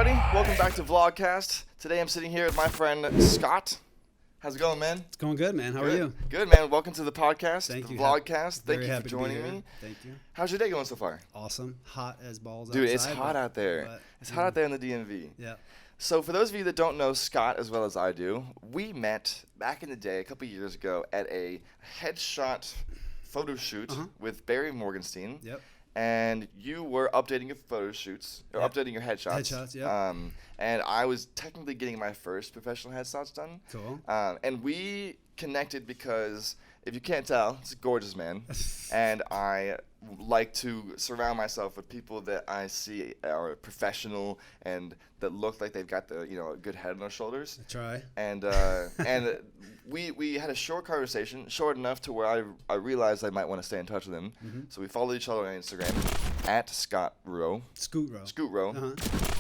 everybody. Welcome back to Vlogcast. Today I'm sitting here with my friend Scott. How's it going, man? It's going good, man. How are you? Good, man. Welcome to the podcast, Thank the you. Vlogcast. Thank Very you for happy to be joining here. me. Thank you. How's your day going so far? Awesome. Hot as balls Dude, outside. it's hot out there. It's hot out there in the DMV. Yeah. So for those of you that don't know Scott as well as I do, we met back in the day a couple years ago at a headshot photo shoot with Barry Morgenstein. Yep. And you were updating your photo shoots, or updating your headshots. Headshots, yeah. And I was technically getting my first professional headshots done. Cool. And we connected because, if you can't tell, it's a gorgeous man. And I like to surround myself with people that I see are professional and that look like they've got a good head on their shoulders. I try. And we had a short conversation, short enough to where I realized I might want to stay in touch with him. So we followed each other on Instagram at Scott Rowe. Scoot Row. Scoot Rowe.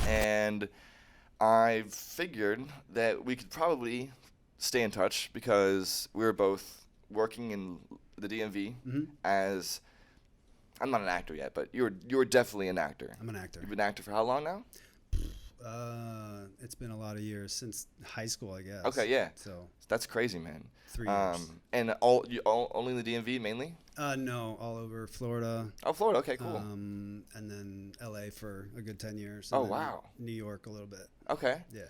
And I figured that we could probably stay in touch because we were both working in the DMV as, I'm not an actor yet, but you're definitely an actor. I'm an actor. You've been an actor for how long now? It's been a lot of years since high school, I guess. Okay, yeah. So that's crazy, man. 3 years. And only in the DMV mainly? No, all over Florida. Oh, Florida. Okay, cool. And then LA for a good 10 years. Oh, and then wow. New York a little bit. Okay. Yeah.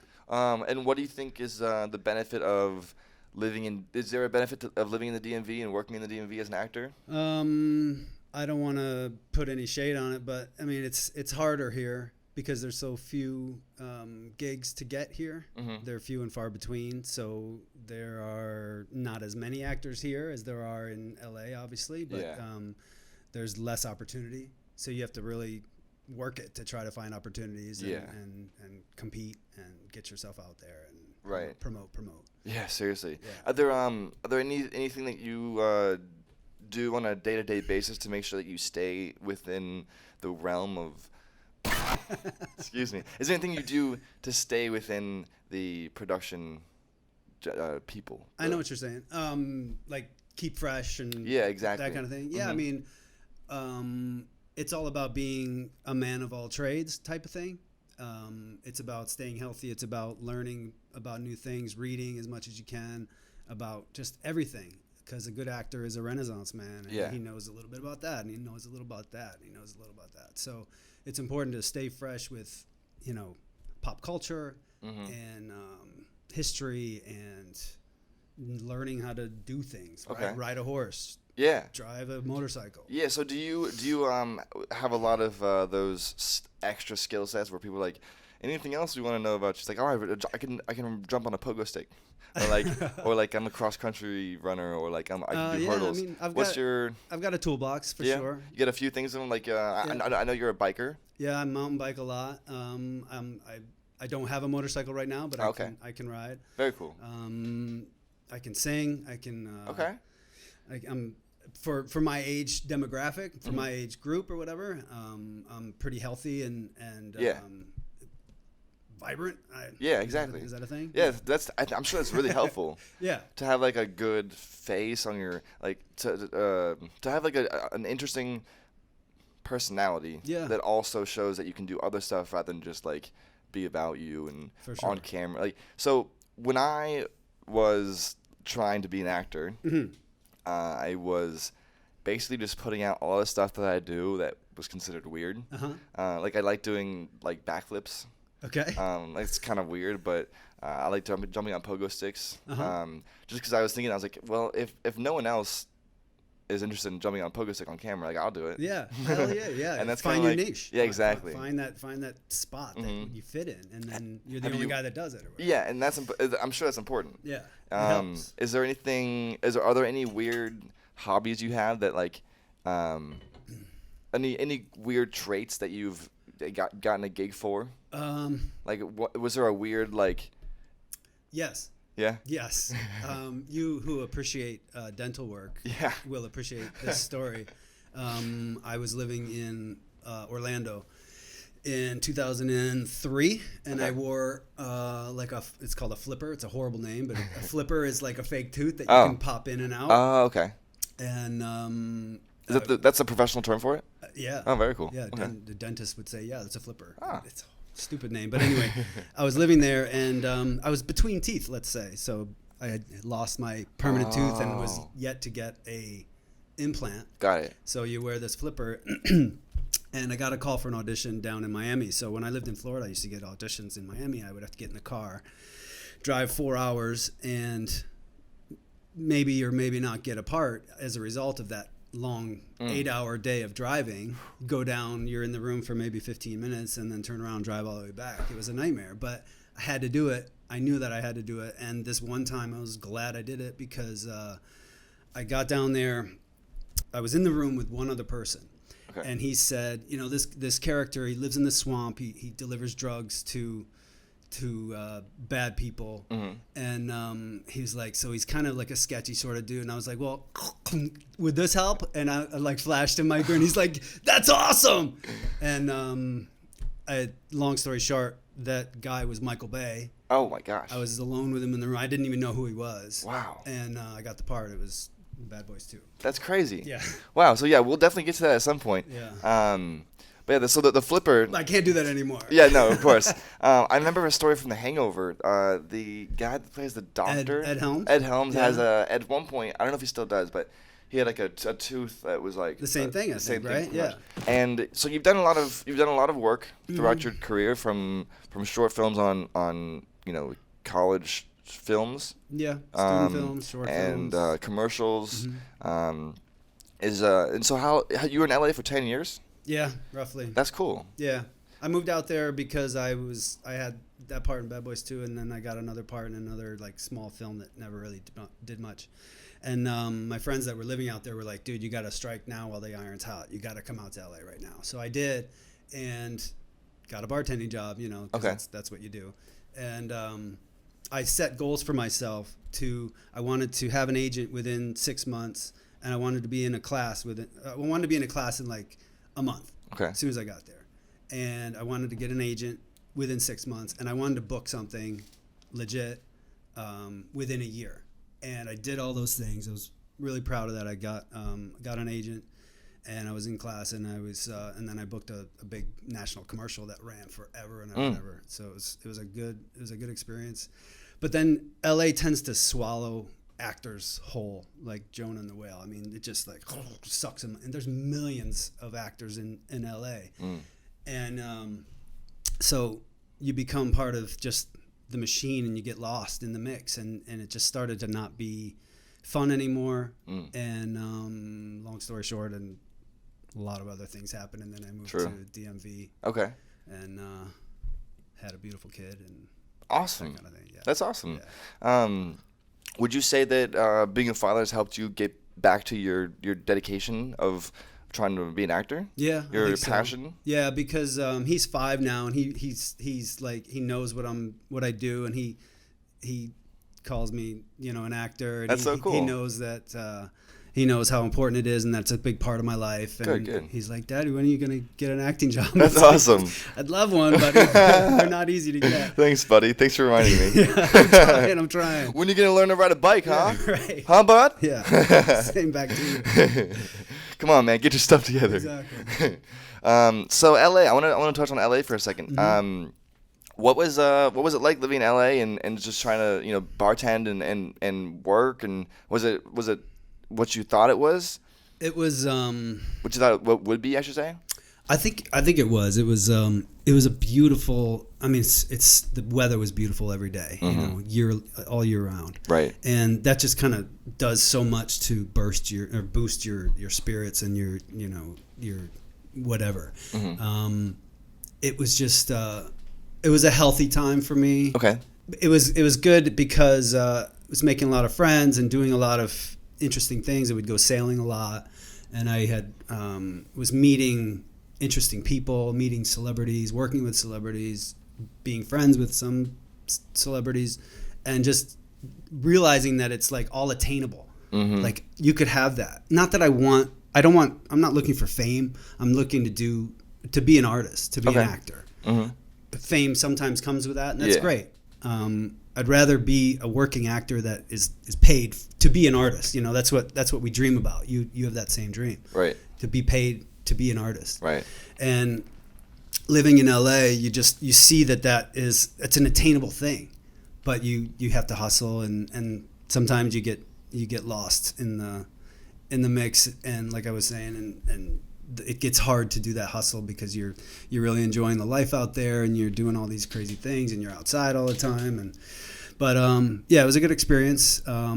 And what do you think is the benefit of living in? Is there a benefit of living in the DMV and working in the DMV as an actor? I don't want to put any shade on it, but I mean it's harder here because there's so few gigs to get here. They're few and far between, so there are not as many actors here as there are in LA, obviously, but there's less opportunity, so you have to really work it to try to find opportunities and compete and get yourself out there and promote. Yeah, seriously. Yeah. Are there anything that you do on a day-to-day basis to make sure that you stay within the realm of excuse me, is there anything you do to stay within the production people? I know what you're saying. Like keep fresh and exactly that kind of thing. Yeah, I mean, it's all about being a man of all trades type of thing. It's about staying healthy. It's about learning about new things, reading as much as you can about just everything. Because a good actor is a Renaissance man, and he knows a little bit about that, and he knows a little about that, and he knows a little about that. So it's important to stay fresh with, pop culture and history and learning how to do things. Right? Ride a horse. Yeah. Drive a motorcycle. Yeah. So do you have a lot of those extra skill sets where people are like, anything else you want to know about? She's like, all right, I can jump on a pogo stick. Or like I'm a cross country runner, or like I can do hurdles. I mean, I've got a toolbox for sure. You got a few things of them. Like I know you're a biker. Yeah, I mountain bike a lot. I don't have a motorcycle right now, but I can ride. Very cool. I can sing. I can. I'm for my age demographic, for my age group or whatever. I'm pretty healthy and vibrant. Exactly. Is that a thing? Yeah, I'm sure that's really helpful. Yeah. To have like a good face on your to have like an interesting personality. Yeah. That also shows that you can do other stuff rather than just like be about you and on camera. Like so, when I was trying to be an actor, I was basically just putting out all the stuff that I do that was considered weird. Like I like doing like backflips. Okay. It's kind of weird, but I like jumping on pogo sticks. Just because I was thinking, I was like, well, if no one else is interested in jumping on pogo stick on camera, like I'll do it. Yeah. Hell yeah. And that's find your niche. Yeah, exactly. Find that spot that you fit in, and then you're the only guy that does it. Or whatever. Yeah, and I'm sure that's important. Yeah. Is there are there any weird hobbies you have that like, any weird traits that you've gotten a gig for? Was there a weird like? Yes. Yeah. Yes. You who appreciate dental work will appreciate this story. I was living in Orlando in 2003, and I wore it's called a flipper. It's a horrible name, but a flipper is like a fake tooth that you can pop in and out. Oh, okay. And that's a professional term for it? Yeah. Oh, very cool. Yeah, okay. the dentist would say, yeah, that's a flipper. Ah. It's stupid name. But anyway, I was living there, and I was between teeth, let's say. So I had lost my permanent tooth and was yet to get a implant. Got it. So you wear this flipper. And I got a call for an audition down in Miami. So when I lived in Florida, I used to get auditions in Miami. I would have to get in the car, drive 4 hours, and maybe or maybe not get a part as a result of that long 8-hour day of driving. Go down, you're in the room for maybe 15 minutes, and then turn around and drive all the way back. It was a nightmare, but I had to do it. I knew that I had to do it. And this one time I was glad I did it because I got down there. I was in the room with one other person. Okay. And he said, you know, this character, he lives in the swamp. He delivers drugs to bad people. And he was like, so he's kind of like a sketchy sort of dude. And I was like, well, would this help? And I like flashed him my grin. He's like, that's awesome. And long story short, that guy was Michael Bay. Oh my gosh. I was alone with him in the room. I didn't even know who he was. Wow. And I got the part. It was Bad Boys 2. That's crazy. Yeah. Wow. So yeah, we'll definitely get to that at some point. Yeah. But yeah, so the flipper. I can't do that anymore. Yeah, no, of course. I remember a story from The Hangover. The guy that plays the doctor, Ed Helms. Ed Helms has at one point. I don't know if he still does, but he had like a tooth that was like the same thing. I think, right? Yeah. And so you've done a lot of work throughout your career, from short films on college films. Yeah, student films, short films, and commercials. And so how you were in LA for 10 years? Yeah, roughly. That's cool. Yeah, I moved out there because I had that part in Bad Boys 2, and then I got another part in another like small film that never really did much. And my friends that were living out there were like, dude, you got to strike now while the iron's hot. You got to come out to LA right now. So I did, and got a bartending job, because that's what you do. And I set goals for myself I wanted to have an agent within 6 months, and I wanted to be in a class in like a month. Okay. As soon as I got there. And I wanted to get an agent within 6 months, and I wanted to book something legit within a year. And I did all those things. I was really proud of that. I got an agent, and I was in class, and and then I booked a big national commercial that ran forever and ever and ever. So it was a good experience. But then LA tends to swallow actors whole, like Jonah and the Whale. I mean, it just like sucks them. And there's millions of actors in LA. And so you become part of just the machine, and you get lost in the mix, and it just started to not be fun anymore. And long story short, and a lot of other things happened, and then I moved to DMV. Okay. And had a beautiful kid, and awesome. That kind of thing. Yeah. That's awesome. Yeah. Would you say that being a father has helped you get back to your dedication of trying to be an actor? Yeah, your passion. So. Yeah, because he's 5 now, and he's like, he knows what I do, and he calls me an actor. And that's so cool. He knows that he knows how important it is, and that's a big part of my life. And good. He's like, Daddy, when are you gonna get an acting job? That's awesome. I'd love one, but they're not easy to get. Thanks, buddy. Thanks for reminding me. Yeah, I'm trying. When are you gonna learn to ride a bike, huh? Yeah, right. Huh, bud? Yeah. Same back to you. Come on, man. Get your stuff together. Exactly. So LA, I want to touch on LA for a second. What was it like living in LA and just trying to bartend and work, and was it what you thought it was? It was what you thought what would be, I should say. I think it was. It was a beautiful. I mean, it's the weather was beautiful every day. All year round. Right. And that just kind of does so much to boost your spirits and your whatever. It was just it was a healthy time for me. Okay. It was good because I was making a lot of friends and doing a lot of interesting things. I would go sailing a lot, and I had was meeting interesting people, meeting celebrities, working with celebrities, being friends with some celebrities, and just realizing that it's like all attainable. Like you could have that. Not that I'm not looking for fame. I'm looking to be an artist, to be an actor. Fame sometimes comes with that, and that's great. I'd rather be a working actor that is paid to be an artist. That's what we dream about. You have that same dream, right? To be paid to be an artist, right? And living in LA, you see it's an attainable thing, but you have to hustle, and sometimes you get lost in the mix, and like I was saying, and it gets hard to do that hustle because you're really enjoying the life out there, and you're doing all these crazy things, and you're outside all the time, but yeah, it was a good experience. I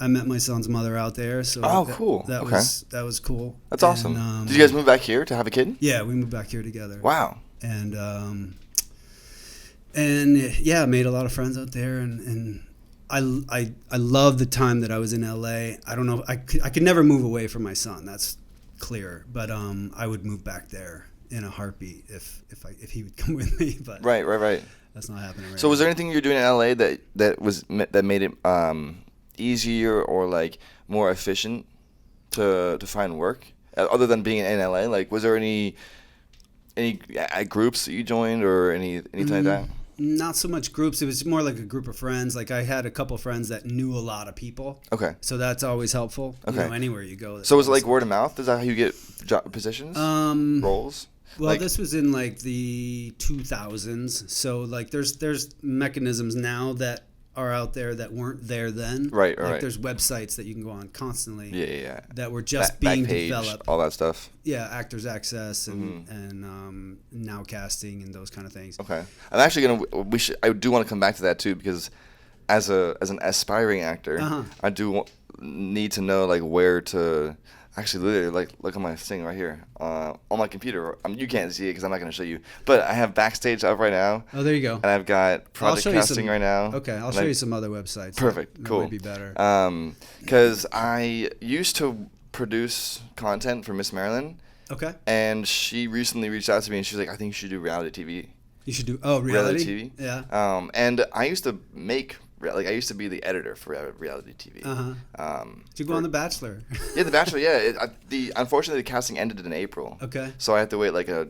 met my son's mother out there, so cool. That was cool. That's awesome. Did you guys move back here to have a kid? Yeah, we moved back here together. Wow. And yeah, made a lot of friends out there, and I love the time that I was in LA. I don't know, I could never move away from my son. That's clear, but I would move back there in a heartbeat if he would come with me. But right. That's not happening right So now. was there anything you were doing in LA that made it easier or like more efficient to find work other than being in LA? Like, was there any groups that you joined or anything like that? Not so much groups. It was more like a group of friends. Like, I had a couple friends that knew a lot of people. Okay. So that's always helpful. Okay. Anywhere you go. So was it like word of mouth? Is that how you get positions? Roles? Well, this was in like the 2000s. So like there's mechanisms now that are out there that weren't there then. Right. There's websites that you can go on constantly. Yeah. That were just being Backpage, developed. All that stuff. Yeah, Actors Access and now casting and those kind of things. Okay. I'm actually I do want to come back to that too, because as an aspiring actor, I do need to know like where to. Actually, literally, like, look at my thing right here on my computer. You can't see it because I'm not going to show you. But I have Backstage up right now. Oh, there you go. And I've got Project Casting right now. Okay, I'll show you some other websites. Perfect, cool. That might be better. Because I used to produce content for Miss Maryland. Okay. And she recently reached out to me, and she was like, I think you should do reality TV. You should do, reality TV? Yeah. And I used to I used to be the editor for reality TV. Did you go on The Bachelor? Yeah, The Bachelor. Yeah. Unfortunately, the casting ended in April. Okay. So I had to wait like a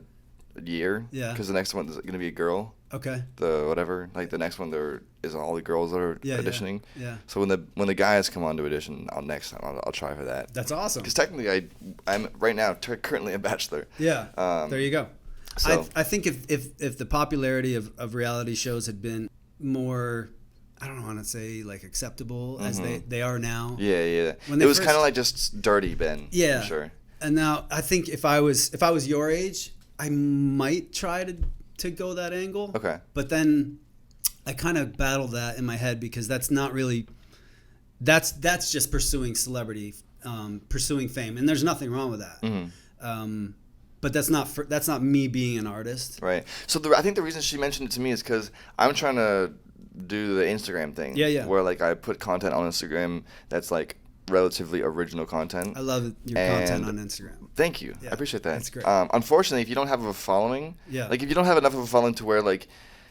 year. Yeah. Because the next one is going to be a girl. Okay. The next one there is all the girls that are auditioning. Yeah. So when the guys come on to audition, I'll try for that. That's awesome. Because technically I'm right now currently a Bachelor. Yeah. There you go. So I think if the popularity of reality shows had been more, I don't want to say like acceptable as they are now. Yeah. It was kind of like just dirty Ben. Yeah. For sure. And now I think if I was your age, I might try to go that angle. Okay. But then I kind of battle that in my head because that's not really. That's just pursuing celebrity, pursuing fame, and there's nothing wrong with that. But that's not me being an artist. Right. So I think the reason she mentioned it to me is because I'm trying to do the Instagram thing. Yeah. Where like I put content on Instagram that's like relatively original content. I love your content on Instagram. Thank you. Yeah, I appreciate that. That's great. Unfortunately, if you don't have a following, like if you don't have enough of a following to where like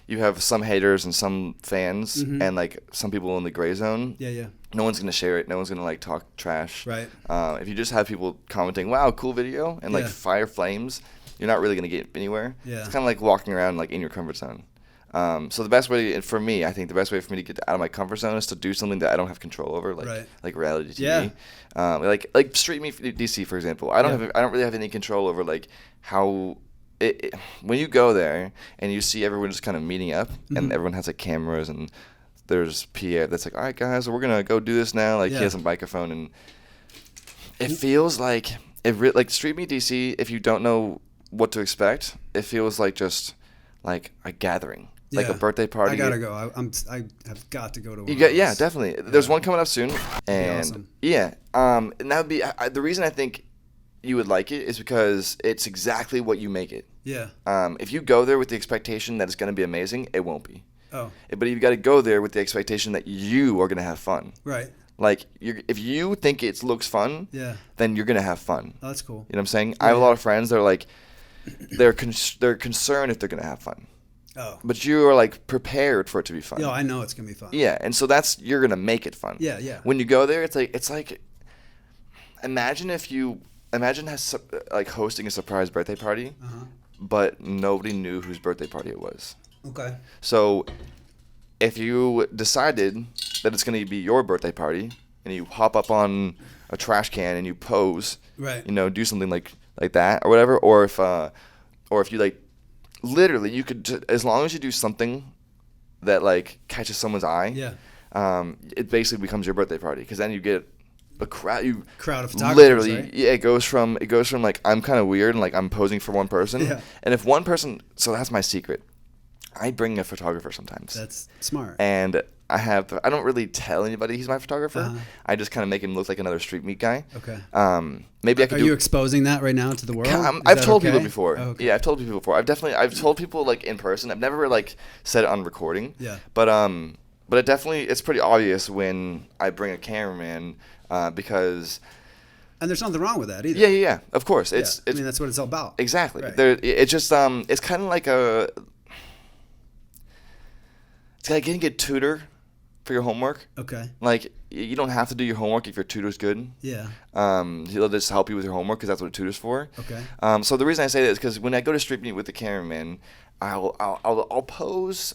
you have some haters and some fans and like some people in the gray zone. Yeah. No one's gonna share it. No one's gonna like talk trash. Right. If you just have people commenting, "Wow, cool video," and like fire flames, you're not really gonna get anywhere. Yeah. It's kind of like walking around like in your comfort zone. So the best way for me, I think the best way for me to get out of my comfort zone is to do something that I don't have control over, like reality TV. Yeah. Like Street Meet DC, for example. I don't really have any control over like how. When you go there and you see everyone just kind of meeting up and everyone has like cameras and there's PA that's like, all right guys, we're gonna go do this now. Like he has a microphone and it feels like like Street Meet DC. If you don't know what to expect, it feels like just like a gathering, like a birthday party. I gotta go. I have got to go to one. Yeah, definitely. There's one coming up soon, and awesome. And that would be the reason I think you would like it is because it's exactly what you make it. Yeah. If you go there with the expectation that it's going to be amazing, it won't be. Oh. But you've got to go there with the expectation that you are going to have fun. Right. Like if you think it looks fun, then you're going to have fun. Oh, that's cool. You know what I'm saying? Yeah. I have a lot of friends that are like, they're concerned if they're going to have fun. Oh. But you are like prepared for it to be fun. Yeah, I know it's going to be fun. Yeah, and so you're going to make it fun. Yeah. When you go there, it's like imagine hosting a surprise birthday party, but nobody knew whose birthday party it was. Okay. So if you decided that it's going to be your birthday party and you hop up on a trash can and you pose, right? Do something like that or whatever, or if you like literally, you could, as long as you do something that like catches someone's eye. Yeah. It basically becomes your birthday party because then you get a crowd. Crowd of photographers. Literally, right? yeah. It goes from like I'm kind of weird and like I'm posing for one person. Yeah. And if one person, so that's my secret. I bring a photographer sometimes. That's smart. And I don't really tell anybody he's my photographer. Uh-huh. I just kind of make him look like another street meet guy. Okay. Maybe I could. Are you exposing that right now to the world? I've told people before. Oh, okay. Yeah, I've told people before. I've told people like in person. I've never like said it on recording. Yeah. But it's pretty obvious when I bring a cameraman because. And there's nothing wrong with that either. Yeah. Of course, I it's. mean, that's what it's all about. Exactly. Right. It's just it's kind of like it's like getting a tutor for your homework. Okay. Like you don't have to do your homework if your tutor's good. Yeah. He'll just help you with your homework because that's what a tutor's for. Okay. So the reason I say that is because when I go to street meet with the cameraman, I'll pose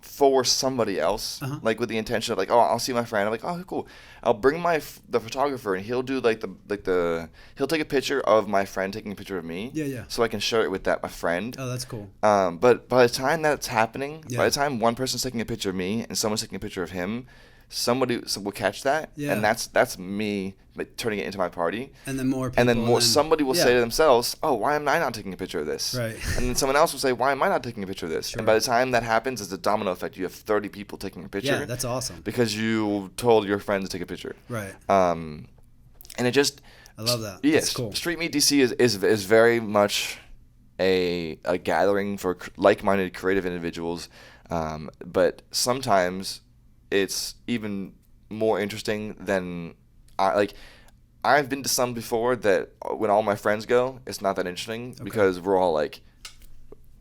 for somebody else, like with the intention of like, oh, I'll see my friend. I'm like, oh, cool. I'll bring the photographer and he'll do he'll take a picture of my friend taking a picture of me. Yeah. So I can share it with my friend. Oh, that's cool. But by the time that's happening, Yeah. by the time one person's taking a picture of me and someone's taking a picture of him, somebody will catch that, Yeah. and that's me turning it into my party. And then more people. Somebody will say to themselves, oh, why am I not taking a picture of this? Right. And then someone else will say, why am I not taking a picture of this? Sure. And by the time that happens, it's a domino effect. You have 30 people taking a picture. Yeah, that's awesome. Because you told your friends to take a picture. Right. And it just. I love that. Yes. That's cool. Street Meet DC is very much a gathering for like-minded creative individuals, but sometimes it's even more interesting than I've been to some before that when all my friends go, it's not that interesting because we're all like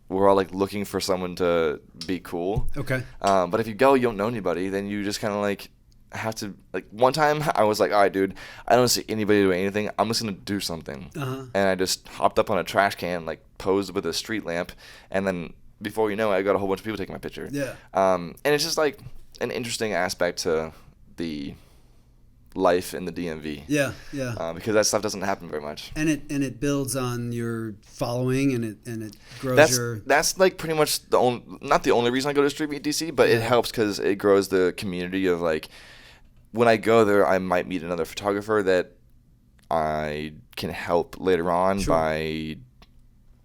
looking for someone to be cool. Okay. But if you go, you don't know anybody, then you just kind of like have to like. One time I was like, all right, dude, I don't see anybody doing anything. I'm just gonna do something, and I just hopped up on a trash can, like posed with a street lamp, and then before you know it, I got a whole bunch of people taking my picture. Yeah. And it's just like an interesting aspect to the life in the DMV. Yeah. Because that stuff doesn't happen very much. And it builds on your following and it grows That's like pretty much not the only reason I go to Street Meet DC, but it helps because it grows the community of like when I go there, I might meet another photographer that I can help later on by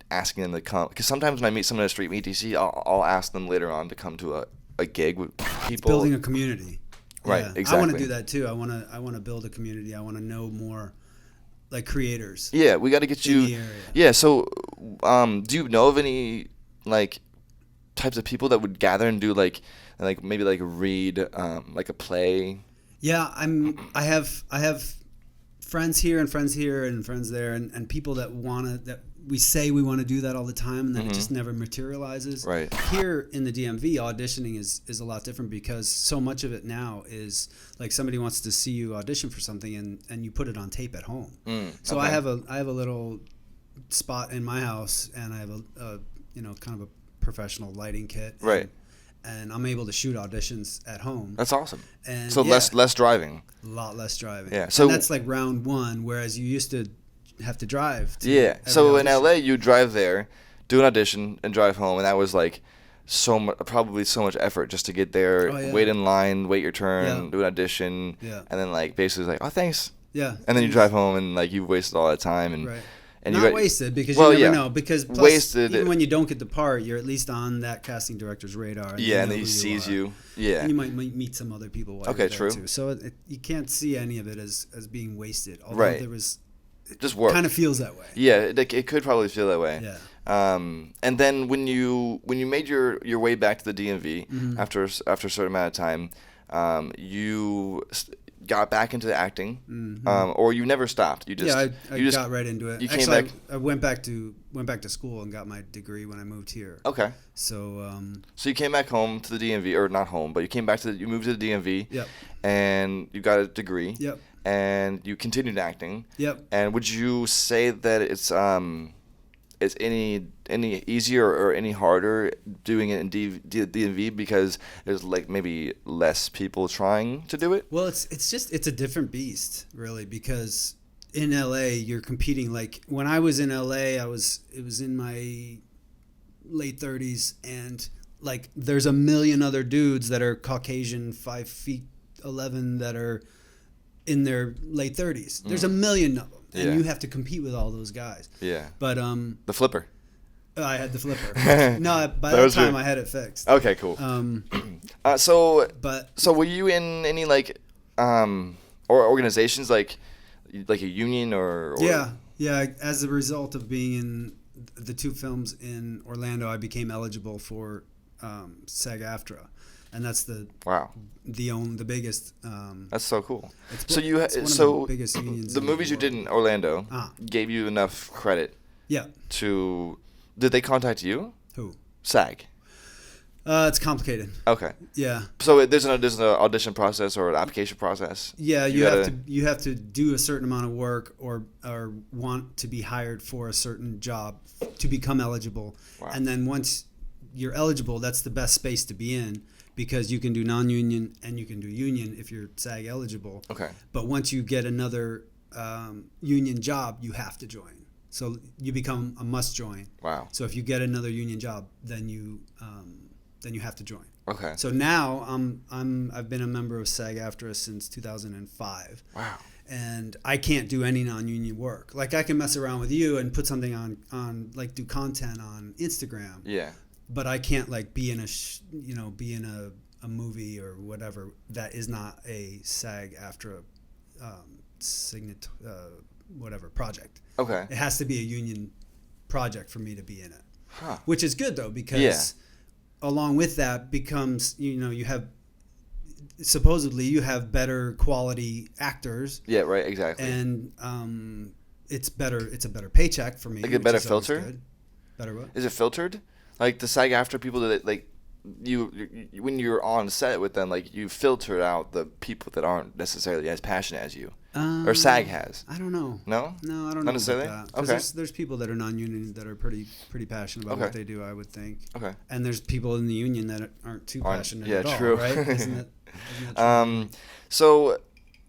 asking them to come. Because sometimes when I meet someone at Street Meet DC, I'll ask them later on to come to a gig with people. It's building a community. Right, yeah. exactly. I want to do that too. I want to build a community. I want to know more like creators. Yeah, we got to get you. In the area. Yeah, so do you know of any like types of people that would gather and do like maybe like read like a play? Yeah, I have friends here and friends there and people that we say we want to do that all the time, and then it just never materializes. Right. Here in the DMV, auditioning is a lot different because so much of it now is like somebody wants to see you audition for something, and you put it on tape at home. So I have a little spot in my house, and I have a kind of a professional lighting kit. Right. And I'm able to shoot auditions at home. That's awesome. And so less driving. A lot less driving. Yeah. So and that's like round one, whereas you used to have to drive. So in LA, you drive there, do an audition, and drive home, and that was like probably so much effort just to get there, wait in line, wait your turn, do an audition, and then like basically like, oh, thanks. Yeah. And then you drive home, and like you've wasted all that time, and and not wasted because you never know. Because plus, wasted, even when you don't get the part, you're at least on that casting director's radar. And and then he sees you. Yeah. And you might meet some other people while you're there true. too. So you can't see any of it as being wasted. Although there was. Just work. Kind of feels that way. Yeah, it could probably feel that way. Yeah. And then when you made your way back to the DMV after a certain amount of time, you got back into the acting, or you never stopped. You just I got right into it. You Actually, came back. I went back to school and got my degree when I moved here. Okay. So. So you came back home to the DMV, or not home, but you came back you moved to the DMV. Yep. And you got a degree. Yep. And you continued acting. Yep. And would you say that it's any easier or any harder doing it in DMV because there's like maybe less people trying to do it? Well, it's a different beast, really, because in LA you're competing. Like when I was in LA, it was in my late 30s, and like there's a million other dudes that are Caucasian, 5'11" that are in their late 30s. There's a million of them, and you have to compete with all those guys. Yeah. But the flipper. I had the flipper. No, by that time I had it fixed. Okay, cool. So were you in any like or organizations like a union or? Yeah. As a result of being in the 2 films in Orlando, I became eligible for SAG-AFTRA, and that's the biggest. That's so cool. It's one of the biggest unions. The movies you did in Orlando gave you enough credit. Yeah. Did they contact you? Who? SAG. It's complicated. Okay. Yeah. So there's an audition process or an application process. Yeah, you have to do a certain amount of work or want to be hired for a certain job to become eligible. Wow. And then once you're eligible, that's the best space to be in, because you can do non-union and you can do union if you're SAG eligible. Okay. But once you get another union job, you have to join. So you become a must join. Wow. So if you get another union job, then you have to join. Okay. So now I've been a member of SAG-AFTRA since 2005. Wow. And I can't do any non-union work. Like I can mess around with you and put something on like do content on Instagram. Yeah. But I can't like be in a movie or whatever that is not a SAG-AFTRA whatever project. Okay. It has to be a union project for me to be in it. Huh. Which is good though, because along with that becomes, you have supposedly you have better quality actors. Yeah, right, exactly. And it's a better paycheck for me. Like a better filter? Better what? Is it filtered? Like the SAG-AFTRA people that like you when you're on set with them, like you filter out the people that aren't necessarily as passionate as you. Or SAG has. I don't know. No? No, I don't know. Not necessarily? About that. Okay. There's people that are non-union that are pretty passionate about what they do, I would think. Okay. And there's people in the union that aren't too passionate at all, true. right? Isn't that true? So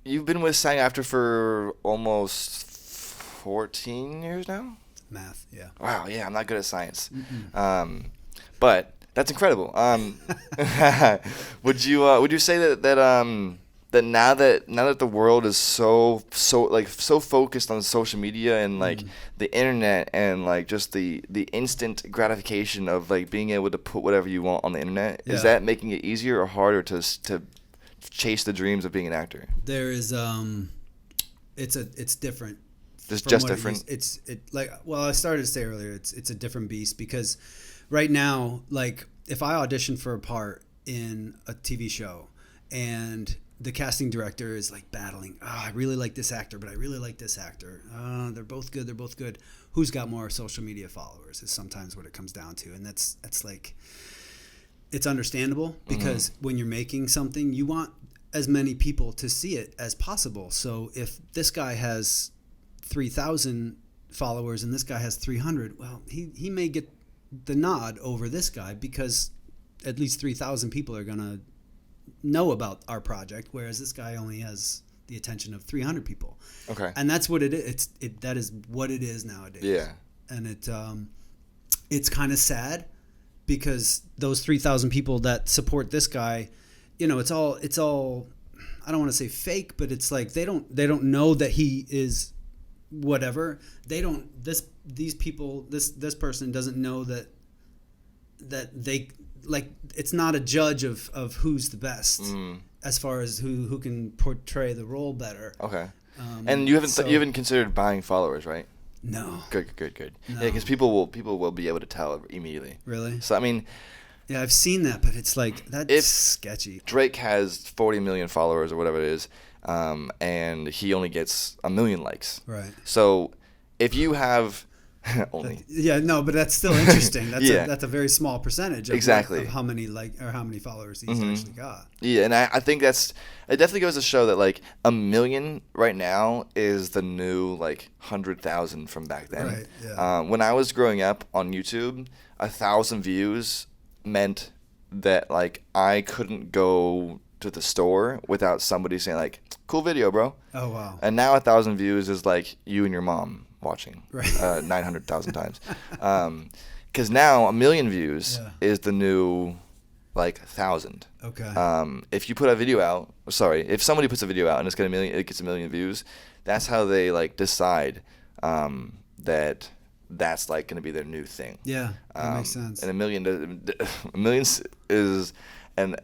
you've been with SAG-AFTRA for almost 14 years now? Math, yeah. Wow, yeah, I'm not good at science. But that's incredible. Would you say that now that the world is so focused on social media and like the internet and like just the instant gratification of like being able to put whatever you want on the internet, is that making it easier or harder to chase the dreams of being an actor? There is it's different. It's just different. I started to say earlier, it's a different beast, because right now, like if I audition for a part in a TV show and the casting director is like battling, I really like this actor, but I really like this actor. They're both good. Who's got more social media followers is sometimes what it comes down to. And that's like, it's understandable, because when you're making something, you want as many people to see it as possible. So if this guy has 3,000 followers and this guy has 300, well, he may get the nod over this guy because at least 3,000 people are going to know about our project, whereas this guy only has the attention of 300 people. Okay. And that's what it is. That is what it is nowadays. Yeah. And it's kind of sad, because those 3,000 people that support this guy, it's all I don't want to say fake, but it's like they don't know that he is whatever. These people, this person doesn't know that they, like, it's not a judge of who's the best as far as who can portray the role better. Okay. And you haven't considered buying followers, right? No. Good. No. Yeah, because people will be able to tell immediately. Really? So I mean, yeah, I've seen that, but it's like that's sketchy. Drake has 40 million followers or whatever it is, and he only gets 1 million likes. Right. So if you have only. But that's still interesting. That's a very small percentage of, of how many followers he's actually got. Yeah, and I think it definitely goes to show that like 1 million right now is the new like 100,000 from back then. Right. Yeah. When I was growing up on YouTube, 1,000 views meant that like I couldn't go to the store without somebody saying like, "Cool video, bro." Oh wow. And now 1,000 views is like you and your mom watching 900,000 times. because now 1 million views is the new like 1,000. Okay. If you put a video out, if somebody puts a video out and it gets 1 million views, that's how they like decide that that's like going to be their new thing. Yeah, that makes sense. And 1 million is an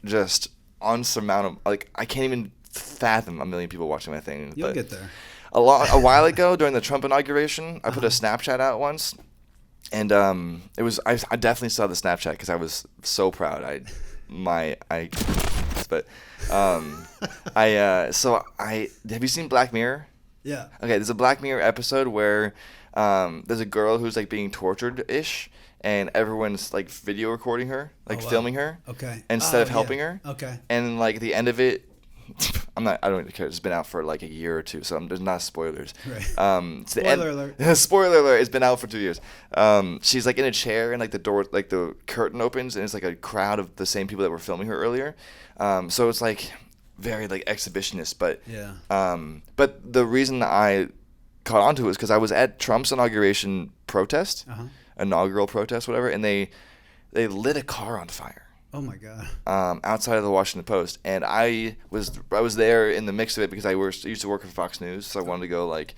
just unsurmountable. Like I can't even fathom 1 million people watching my thing. You'll get there. A while ago during the Trump inauguration, I put a Snapchat out once, and it was I definitely saw the Snapchat because I was so proud. Have you seen Black Mirror? Yeah. Okay, there's a Black Mirror episode where there's a girl who's like being tortured-ish, and everyone's like video recording her, like filming her. Okay. Instead of helping her. Okay. And like at the end of it, I don't even care. It's been out for like a year or two, so there's not spoilers. Right. Spoiler alert. Spoiler alert! It's been out for 2 years. She's like in a chair, and like the door, like the curtain opens, and it's like a crowd of the same people that were filming her earlier. So it's like very like exhibitionist, but but the reason I caught onto it was because I was at Trump's inauguration protest, inaugural protest, whatever, and they lit a car on fire. Oh my God! Outside of the Washington Post, and I was there in the mix of it because I used to work for Fox News, so I wanted to go like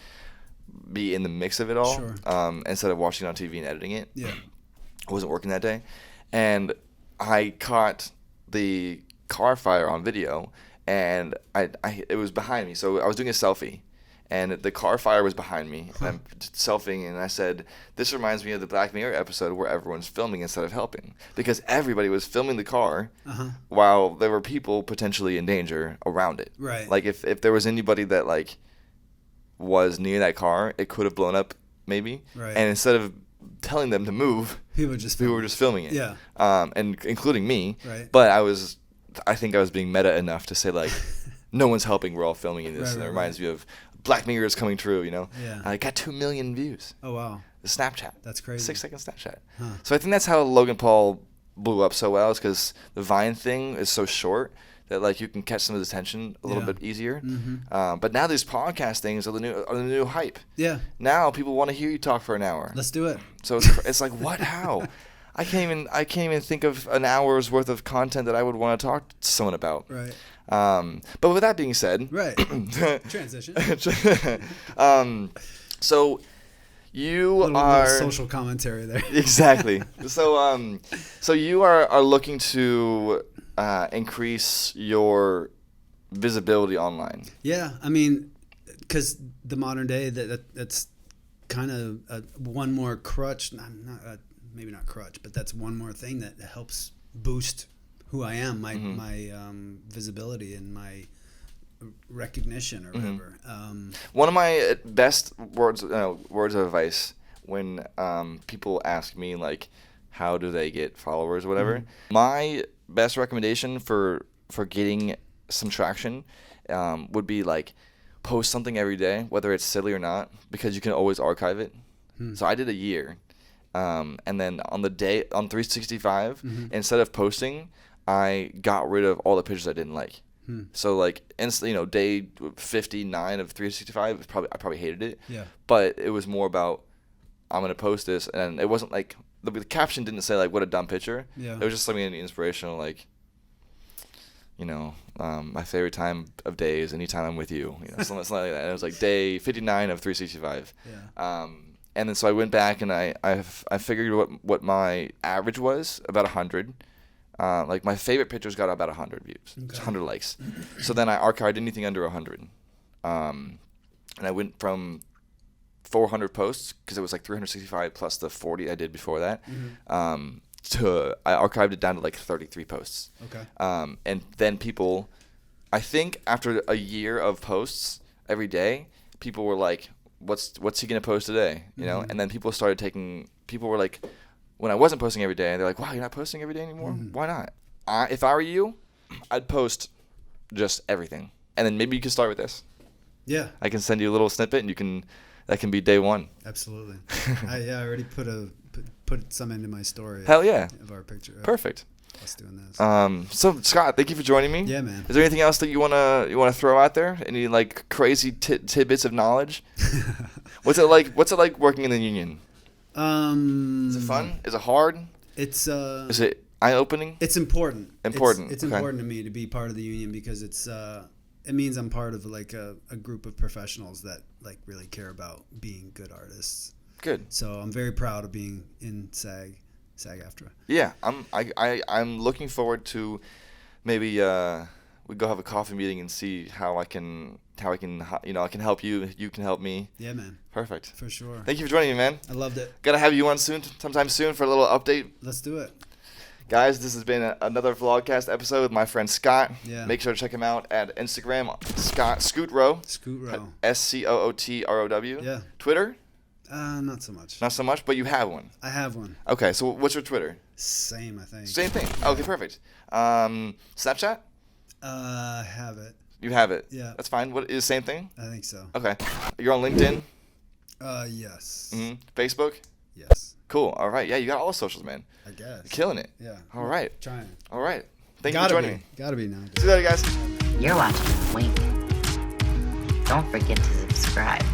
be in the mix of it all, instead of watching it on TV and editing it. Yeah, I wasn't working that day, and I caught the car fire on video, and it was behind me, so I was doing a selfie. And the car fire was behind me, and I'm selfieing, and I said, this reminds me of the Black Mirror episode where everyone's filming instead of helping. Because everybody was filming the car while there were people potentially in danger around it. Right. Like, if there was anybody that, like, was near that car, it could have blown up, maybe. Right. And instead of telling them to move, people were just filming it. Yeah. And including me. Right. But I think I was being meta enough to say, like, no one's helping, we're all filming in this. And it reminds me of Black Mirror is coming true, you know? Yeah. I got 2 million views. Oh, wow. The Snapchat. That's crazy. 6-second Snapchat. Huh. So I think that's how Logan Paul blew up so well, is because the Vine thing is so short that like you can catch some of his attention a little bit easier. Mm-hmm. But now these podcast things are the new hype. Yeah. Now people want to hear you talk for an hour. Let's do it. So it's like, what? How? I can't even think of an hour's worth of content that I would want to talk to someone about. Right. But with that being said, right. Transition. So you are social commentary there. Exactly. So you are looking to increase your visibility online. Yeah, I mean, because the modern day that's kind of one more crutch. Maybe not crutch, but that's one more thing that helps boost who I am, my visibility and my recognition or whatever. One of my best words of advice when people ask me like, how do they get followers or whatever, my best recommendation for getting some traction would be like post something every day, whether it's silly or not, because you can always archive it. So I did a year. And then on 365, instead of posting, I got rid of all the pictures I didn't like. So like instantly, day 59 of 365, I probably hated it. Yeah. But it was more about, I'm gonna post this, and it wasn't like the caption didn't say like what a dumb picture. Yeah. It was just something inspirational, like, my favorite time of day is anytime I'm with you. Something like that. And it was like day 59 of 365. Yeah. And then so I went back and I figured what my average was, about 100. Like my favorite pictures got about 100 views, 100 likes. So then I archived anything under 100. And I went from 400 posts, because it was like 365 plus the 40 I did before that, I archived it down to like 33 posts. Okay. And then people, I think after a year of posts every day, people were like, what's he gonna post today? And then people were like, when I wasn't posting every day, they're like, wow, you're not posting every day anymore? Why not? If I were you, I'd post just everything, and then maybe you can start with this. Yeah, I can send you a little snippet, and that can be day one. Absolutely. I already put some into my story. Hell yeah. Of our picture. Perfect. Us doing this. So Scott, thank you for joining me. Yeah, man. Is there anything else that you wanna throw out there? Any like crazy tidbits of knowledge? What's it like working in the union? Is it fun? Is it hard? It's Is it eye-opening? It's important. Important. It's important to me to be part of the union because it means I'm part of like a group of professionals that like really care about being good artists. Good. So I'm very proud of being in SAG-AFTRA. Yeah, I'm looking forward to maybe we go have a coffee meeting and see how I can I can help you, you can help me. Yeah, man. Perfect. For sure. Thank you for joining me, man. I loved it. Gotta have you on sometime soon for a little update. Let's do it. Guys, this has been another Vlogcast episode with my friend Scott. Yeah. Make sure to check him out at Instagram, Scootrow. Scootrow. SCOOTROW. Yeah. Twitter? Not so much. Not so much, but you have one. I have one. Okay, so what's your Twitter? Same, I think. Same thing. Okay, perfect. Snapchat? I have it. You have it? Yeah. That's fine. What is the same thing? I think so. Okay. You're on LinkedIn? Yes. Mm-hmm. Facebook? Yes. Cool. All right. Yeah, you got all the socials, man. I guess. You're killing it. Yeah. All right. Trying. All right. Thank you for joining me. Gotta be now. See you later, guys. You're watching Wink. Don't forget to subscribe.